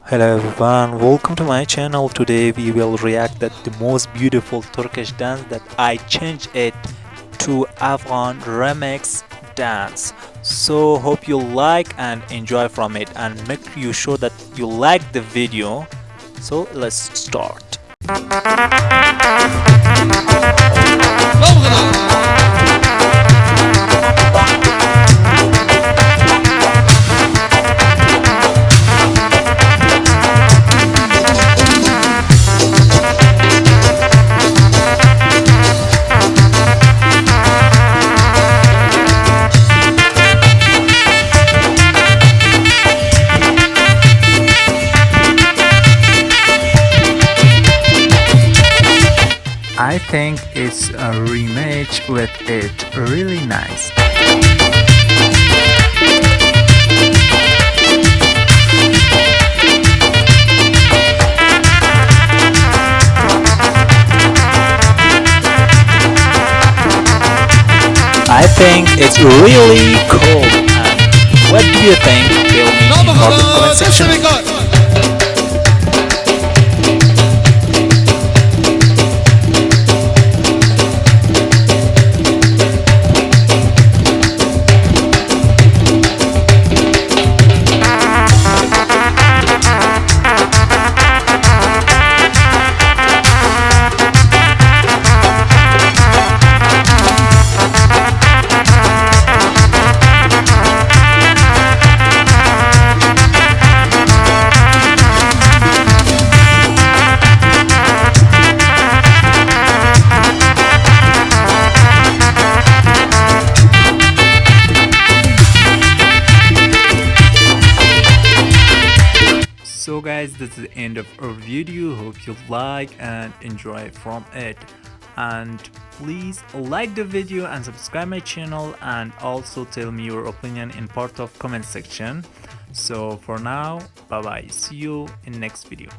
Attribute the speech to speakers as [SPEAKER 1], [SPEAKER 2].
[SPEAKER 1] Hello everyone, welcome to my channel. Today we will react at the most beautiful Turkish dance that I changed it to Afghan remix dance. So hope you like and enjoy from it, and make you sure that you like the video. So let's start. I think it's a rematch with it really nice. I think it's really cool. And what do you think? Tell me in the comment section. So guys, this is the end of our video. Hope you like and enjoy from it, and please like the video and subscribe my channel, and also tell me your opinion in part of comment section. So for now, bye bye, see you in next video.